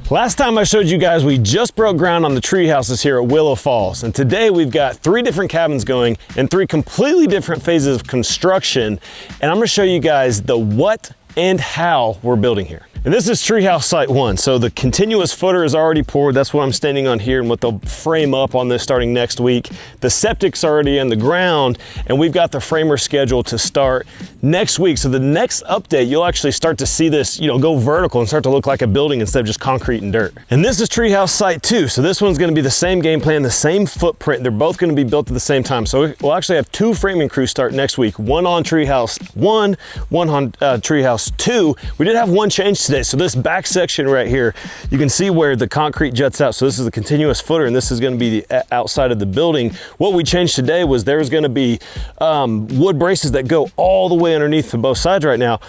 Last time I showed you guys, we just broke ground on the tree houses here at Willow Falls. And today we've got 3 different cabins going in 3 completely different phases of construction. And I'm gonna show you guys the what and how we're building here. And this is Treehouse Site 1. So the continuous footer is already poured. That's what I'm standing on here and what they'll frame up on this starting next week. The septic's already in the ground and we've got the framer scheduled to start next week. So the next update, you'll actually start to see this, go vertical and start to look like a building instead of just concrete and dirt. And this is Treehouse Site 2. So this one's gonna be the same game plan, the same footprint. They're both gonna be built at the same time. So we'll actually have 2 framing crews start next week. One on Treehouse 1, one on Treehouse 2. We did have one change today. So this back section right here, you can see where the concrete juts out. So this is the continuous footer and this is gonna be the outside of the building. What we changed today was there's gonna be wood braces that go all the way underneath to both sides right now.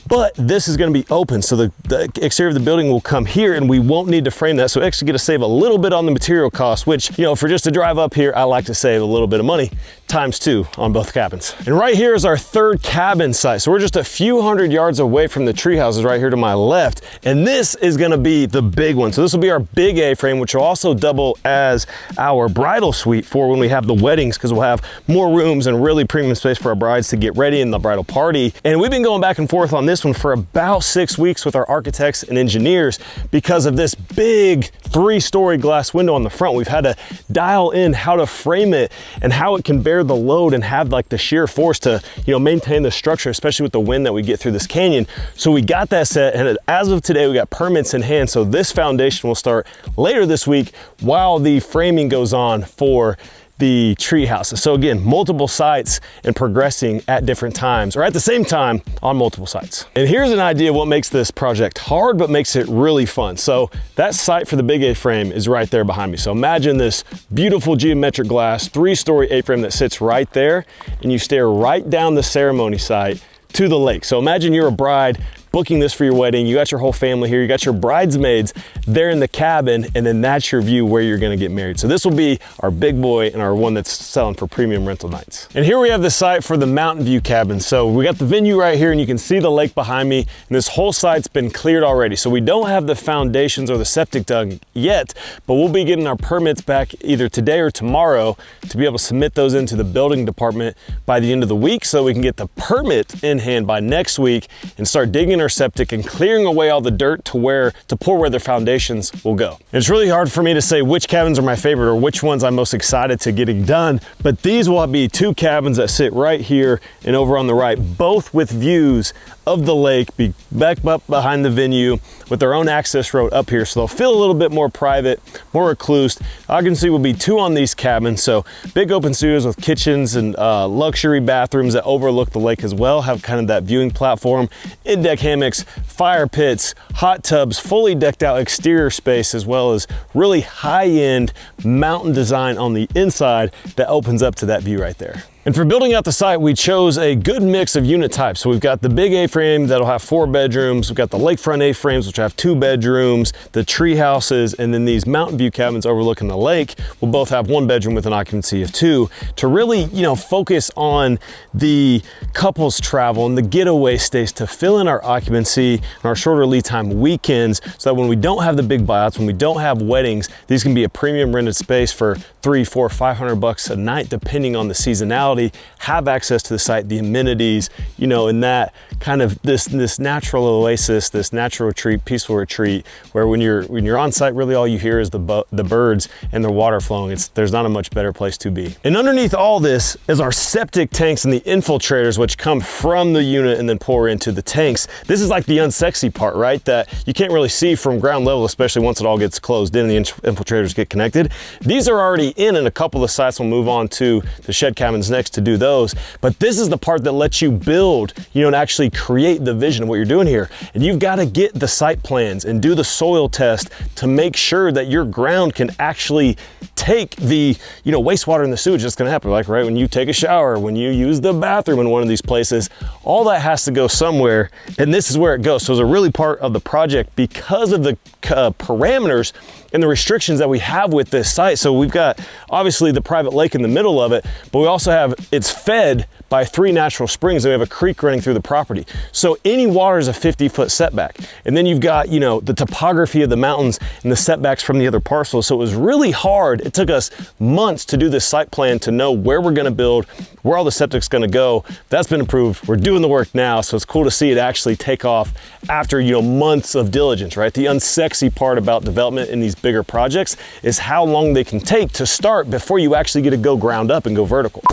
But this is gonna be open. So the exterior of the building will come here and we won't need to frame that. So actually gonna save a little bit on the material cost, which, for just a drive up here, I like to save a little bit of money, ×2 on both cabins. And right here is our 3rd cabin site. So we're just a few hundred yards away from the tree houses right here to my left. And this is gonna be the big one. So this will be our big A-frame, which will also double as our bridal suite for when we have the weddings, because we'll have more rooms and really premium space for our brides to get ready in the bridal party. And we've been going back and forth on this one for about 6 weeks with our architects and engineers because of this big 3-story glass window on the front. We've had to dial in how to frame it and how it can bear the load and have like the shear force to, maintain the structure, especially with the wind that we get through this canyon. So we got that set, and as of today, we got permits in hand. So this foundation will start later this week while the framing goes on for the tree houses. So again, multiple sites and progressing at different times or at the same time on multiple sites. And here's an idea of what makes this project hard, but makes it really fun. So that site for the big A-frame is right there behind me. So imagine this beautiful geometric glass, 3-story A-frame that sits right there, and you stare right down the ceremony site to the lake. So imagine you're a bride booking this for your wedding, you got your whole family here, you got your bridesmaids there in the cabin, and then that's your view where you're gonna get married. So this will be our big boy and our one that's selling for premium rental nights. And here we have the site for the mountain view cabin. So we got the venue right here and you can see the lake behind me, and this whole site's been cleared already. So we don't have the foundations or the septic dug yet, but we'll be getting our permits back either today or tomorrow to be able to submit those into the building department by the end of the week so we can get the permit in hand by next week and start digging our septic and clearing away all the dirt to pour where their foundations will go. And it's really hard for me to say which cabins are my favorite or which ones I'm most excited to getting done, but these will be 2 cabins that sit right here and over on the right, both with views of the lake, be back up behind the venue with their own access road up here. So they'll feel a little bit more private, more recluse. Occupancy will be 2 on these cabins. So big open studios with kitchens and luxury bathrooms that overlook the lake as well, have kind of that viewing platform, in-deck hammocks, fire pits, hot tubs, fully decked out exterior space, as well as really high-end mountain design on the inside that opens up to that view right there. And for building out the site, we chose a good mix of unit types. So we've got the big A-frame that'll have 4 bedrooms. We've got the lakefront A-frames, which have 2 bedrooms, the tree houses, and then these mountain view cabins overlooking the lake will both have 1 bedroom with an occupancy of 2 to really, focus on the couples travel and the getaway stays to fill in our occupancy and our shorter lead time weekends so that when we don't have the big buyouts, when we don't have weddings, these can be a premium rented space for $300, $400, $500 a night, depending on the seasonality. Have access to the site, the amenities, and that kind of this natural oasis, this natural retreat, peaceful retreat, where when you're on site, really all you hear is the birds and the water flowing. There's not a much better place to be. And underneath all this is our septic tanks and the infiltrators, which come from the unit and then pour into the tanks. This is like the unsexy part, right? That you can't really see from ground level, especially once it all gets closed in and the infiltrators get connected. These are already in, and a couple of sites will move on to the shed cabins next to do those. But this is the part that lets you build, and actually create the vision of what you're doing here. And you've got to get the site plans and do the soil test to make sure that your ground can actually take the, wastewater and the sewage that's going to happen. Like, right, when you take a shower, when you use the bathroom in one of these places, all that has to go somewhere. And this is where it goes. So it's a really part of the project because of the parameters and the restrictions that we have with this site. So we've got obviously the private lake in the middle of it, but we also have it's fed by 3 natural springs, and we have a creek running through the property. So any water is a 50-foot setback. And then you've got, you know, the topography of the mountains and the setbacks from the other parcels. So it was really hard. It took us months to do this site plan to know where we're gonna build, where all the septic's gonna go. That's been approved. We're doing the work now. So it's cool to see it actually take off after, you know, months of diligence, right? The unsexy part about development in these bigger projects is how long they can take to start before you actually get to go ground up and go vertical.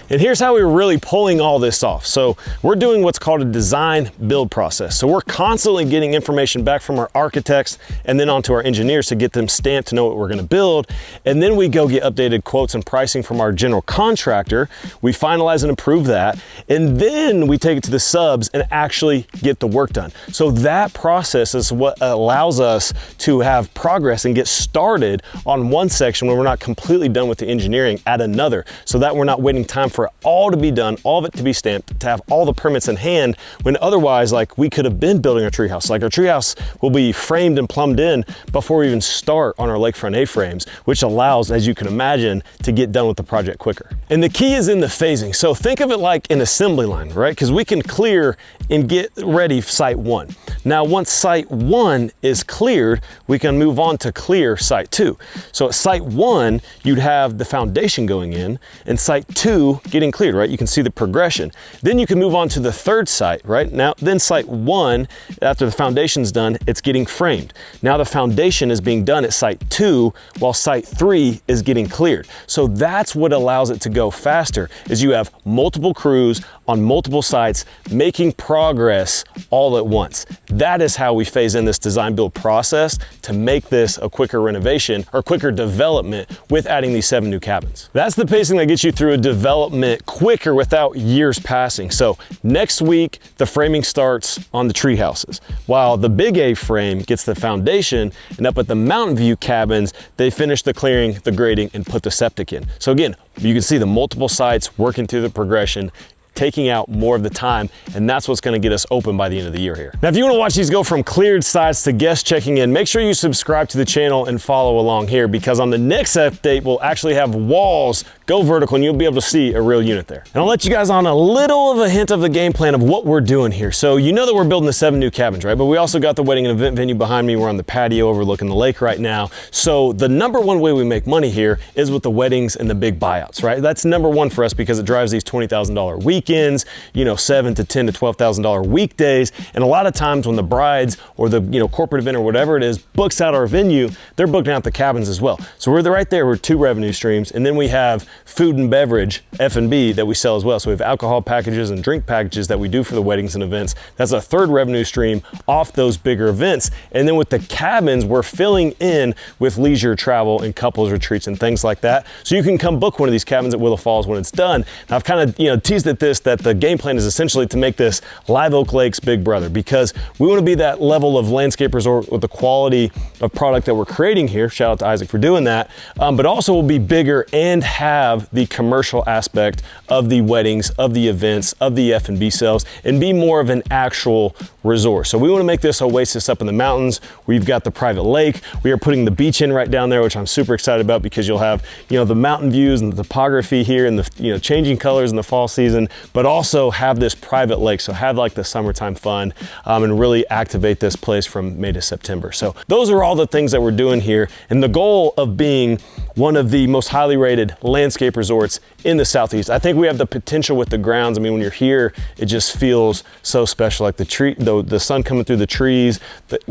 And here's how we're really pulling all this off. So we're doing what's called a design build process. So we're constantly getting information back from our architects and then onto our engineers to get them stamped to know what we're gonna build. And then we go get updated quotes and pricing from our general contractor. We finalize and approve that. And then we take it to the subs and actually get the work done. So that process is what allows us to have progress and get started on one section when we're not completely done with the engineering at another, so that we're not waiting time for it all to be done, all of it to be stamped, to have all the permits in hand, when otherwise, like, we could have been building a treehouse. Like, our treehouse will be framed and plumbed in before we even start on our lakefront A-frames, which allows, as you can imagine, to get done with the project quicker. And the key is in the phasing. So think of it like an assembly line, right? Because we can clear and get ready site 1. Now, once site 1 is cleared, we can move on to clear site 2. So at site 1, you'd have the foundation going in, and site 2 getting cleared, right? You can see the progression. Then you can move on to the third site, right? Now, then site 1, after the foundation's done, it's getting framed. Now the foundation is being done at site 2, while site 3 is getting cleared. So that's what allows it to go faster, is you have multiple crews on multiple sites making progress all at once. That is how we phase in this design build process to make this a quicker renovation or quicker development with adding these 7 new cabins. That's the pacing that gets you through a development quicker without years passing. So next week, the framing starts on the tree houses, while the big A frame gets the foundation, and up at the Mountain View cabins, they finish the clearing, the grading, and put the septic in. So again, you can see the multiple sites working through the progression, taking out more of the time, and that's what's gonna get us open by the end of the year here. Now, if you wanna watch these go from cleared sites to guests checking in, make sure you subscribe to the channel and follow along here, because on the next update, we'll actually have walls go vertical and you'll be able to see a real unit there. And I'll let you guys on a little of a hint of the game plan of what we're doing here. So you know that we're building the 7 new cabins, right? But we also got the wedding and event venue behind me. We're on the patio overlooking the lake right now. So the #1 way we make money here is with the weddings and the big buyouts, right? That's #1 for us because it drives these $20,000 weekends, you know, $7,000 to $10,000 to $12,000 weekdays. And a lot of times when the brides or the, you know, corporate event or whatever it is books out our venue, they're booking out the cabins as well. So we're right there, we're 2 revenue streams. And then we have food and beverage, F&B, that we sell as well. So we have alcohol packages and drink packages that we do for the weddings and events. That's a 3rd revenue stream off those bigger events. And then with the cabins, we're filling in with leisure travel and couples retreats and things like that. So you can come book one of these cabins at Willow Falls when it's done. Now, I've kind of, you know, teased at this, that the game plan is essentially to make this Live Oak Lake's big brother, because we want to be that level of landscape resort with the quality of product that we're creating here. Shout out to Isaac for doing that. But also we'll be bigger and have the commercial aspect of the weddings, of the events, of the F&B sales, and be more of an actual resort. So we want to make this oasis up in the mountains. We've got the private lake. We are putting the beach in right down there, which I'm super excited about, because you'll have, you know, the mountain views and the topography here and the, you know, changing colors in the fall season, but also have this private lake. So have like the summertime fun and really activate this place from May to September. So those are all the things that we're doing here. And the goal of being one of the most highly rated landscape resorts in the Southeast. I think we have the potential with the grounds. I mean, when you're here, it just feels so special. Like the sun coming through the trees,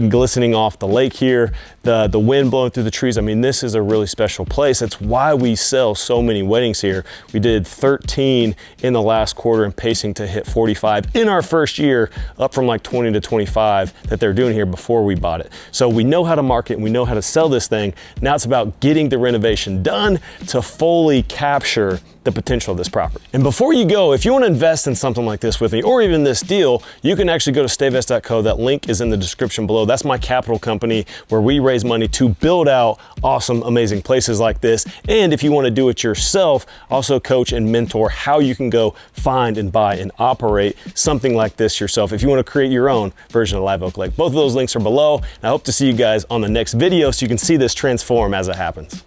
glistening off the lake here, the wind blowing through the trees. I mean, this is a really special place. That's why we sell so many weddings here. We did 13 in the last quarter and pacing to hit 45 in our first year, up from like 20 to 25 that they're doing here before we bought it. So we know how to market and we know how to sell this thing. Now it's about getting the renovation done to fully capture the potential of this property. And before you go, if you want to invest in something like this with me, or even this deal, you can actually go to stayvest.co. That link is in the description below. That's my capital company where we raise money to build out awesome, amazing places like this. And if you want to do it yourself, also coach and mentor how you can go find and buy and operate something like this yourself if you want to create your own version of Live Oak Lake. Both of those links are below. And I hope to see you guys on the next video so you can see this transform as it happens.